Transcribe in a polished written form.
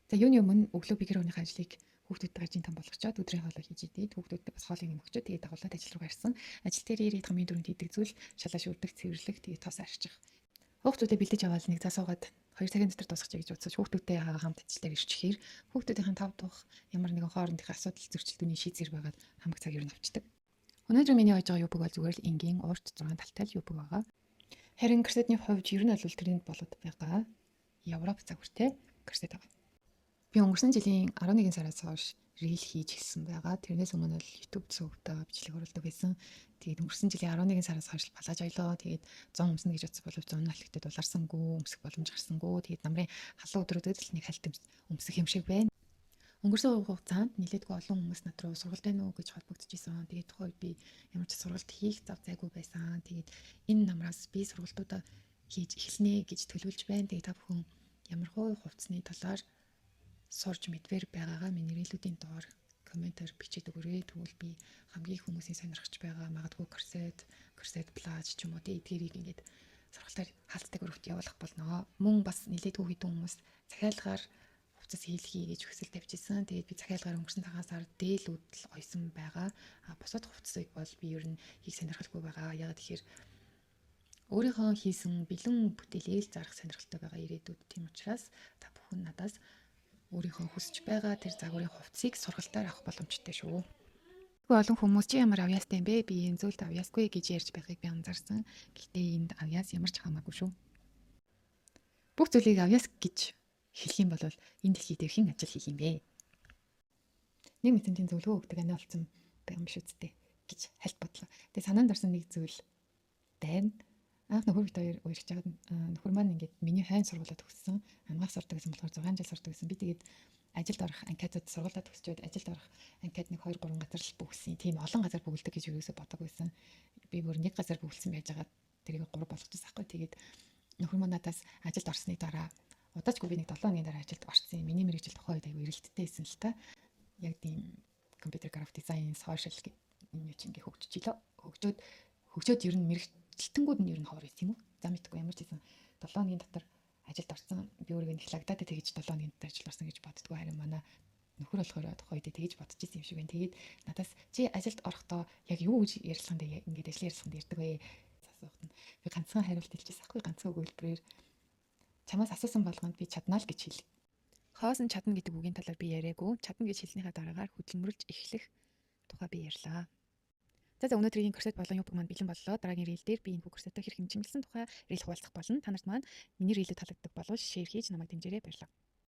За юуны өмнө өглөө бигэр өөнийхөө ажлыг хүүхдүүдтэй гажин том болгочоод өдрийн хоолой хийж идээд хүүхдүүдтэй бас хоолыг нэмэгчөө тэгээд дагуулад ажил руу гарсан. Ажил дээр ирээд хамгийн дөрөнд хийдэг зүйл шалгаж өрдөх, цэвэрлэх, тэгээд тоос арчих. Хүүхдүүдээ бэлдэж аваад нэг цаа суугаад 2 цагийн дотор дуусгачих гэж бодсож хүүхдүүдтэй хамт ажил дээр ирчихээр хүүхдүүдийн тав тух ямар нэгэн хоорондын асуудал зөрчилдөөний шийдсээр байгаад хамаг цаг юу навчдаг. Өнөөдөр миний ойж байгаа юу бол зүгээр л энгийн урт 6 талтай юу байгаа. Харин корсетний хувьд ер нь бол тренд болоод байгаа. Европ загвартай корсет байгаа. Би өнгөрсөн жилийн 11 сараас хойш рил хийж эхэлсэн байгаа. Тэрнээс өмнө бол YouTube цогтой бичлэг оруулдаг байсан. Тэгээд өнгөрсөн жилийн 11 сараас хойш балаж аялаа. Тэгээд 100 өмснө гэж бодсон боловч 100 налхтад дулаарсангүй, өмсөх боломж гарсангүй. Тэгээд намрын халуун өдрүүдэд л нэг хальт өмсөх юм шиг байна. Өнгөрсөн хугацаанд нэлээдгүй олон хүмүүс над руу сургалт байна уу гэж холбогдчихсон. Тэгээд тухайн үед би ямар ч сургалт хийх зав зайгүй байсан. Тэгээд энэ намраас би сургалтуудаа хийж эхэлнэ гэж төлөвлөж байна. Тэгээд та бүхэн ямар хувцсны талаар сурж мэдвэр байгаагаа миний нэрэлүүдийн доор комментээр бичиж өгөөрэй. Тэгвэл би хамгийн хүмүүсийн сонирхож байгаа магадгүй корсет плаж ч юм уу эдгээрийг ингээд сургалтаар хаалттай өрөвт явуулах болно. Мөн бас нэлээдгүй хэдэн хүмүүс захиалгаар хувцас хийлхий гэж хүсэл тавьжсэн. Тэгээд би захиалгаар өнгөрсөн цагаасаар дээлүүд л ойсон байгаа. Бусад хувцсыг бол би ер нь хийх сонирхолгүй байгаа. Яг тэгэхээр өөрийнхөө хийсэн бэлэн бүтээлийг зарах сонирхолтой байгаа ирээдүйд. Тийм учраас та бүхэн надаас өөрийнхөө хүсэж байгаа тэр загварын хувцсыг сургалтаар авах боломжтой шүү. Тэгвэл олон хүмүүс чи ямар авьяастай юм бэ? Би энэ зүйлд авьяасгүй гэж ярьж байгааг би анзаарсан. Гэхдээ энд авьяас ямар ч хамаагүй шүү. Бүх зүйлийг авьяас гэж хэлэх юм бол энэ дэлхий дээр хэн ажил хийх юм бэ? Нэг мэдрэмжийн зөвлөгөө өгдөг анаа болсон байгаа юм биш үсттэй гэж хальт бодлоо. Тэгээ санаанд орсон нэг зүйл байна. Анх нөхөр бит хоёр уурч жаад нөхөр маань ингээд миний хайн сургуулаад төгссөн. Амгаах сурдаг гэсэн болохоор 6 жил сурдаг гэсэн. Би тэгээд ажилд орох анкетад сургуулаад төгсчөөд ажилд орох анкет нэг 2 3 газар л бүгсэн. Тийм олон газар бүгэлдэг гэж юусоо бодог байсан. Би бүр нэг газар бүгсэн байж байгаа тэрийг 3 болгочихсон байхгүй. Тэгээд нөхөр маань надаас ажилд орсны дараа удаачгүй би нэг 7 өдрийн дараа ажилд орсон. Миний мэрэгжил тухайн үед аягүй эрэлттэй байсан л та. Яг тийм компьютер график дизайн, сошиал энэ юу ч ингээ хөгжөөд ер нь мэрэгчлэлтэнгүүд нь ер нь ховор байсан тийм үү? За мэдгүй ямар ч гэсэн 7 өдрийн дотор ажилд орсон. Би өөрийгөө нэг лагдаад тэгэж 7 өдрийн дотор ажилд орсон гэж боддгоо. Харин манай нөхөр болохоор тухайн үед тэгэж бодчихсон юм шиг байна. Тэгээд надаас чи ажилд орохдоо яг юу гэж ярилцсан дээр ингээд ажлын ярилцсан ярьдаг вэ? Асуухад нь би ганцхан хариулт хэлчихсэн ахгүй ганцхан өгүүлбэрээр чамаас асуусан болгонд би чаднаа л гэж хэлээ. Хоосон чадна гэдэг үгийн талаар би яриаггүй. Чадна гэж хэлснийхаа дараагаар хөдөлмөрлж эхлэх тухай би ярьлаа. За өнөөдрийн корсет болон юб маань бэлэн боллоо. Дараагийн рил дээр би энэ бүх корсетоо хэрхэн чимэглэсэн тухай рил хуваалцах болно. Та нарт маань миний рилэд таалагддаг болов шеэр хийж намайг дэмжээрэй баярлалаа.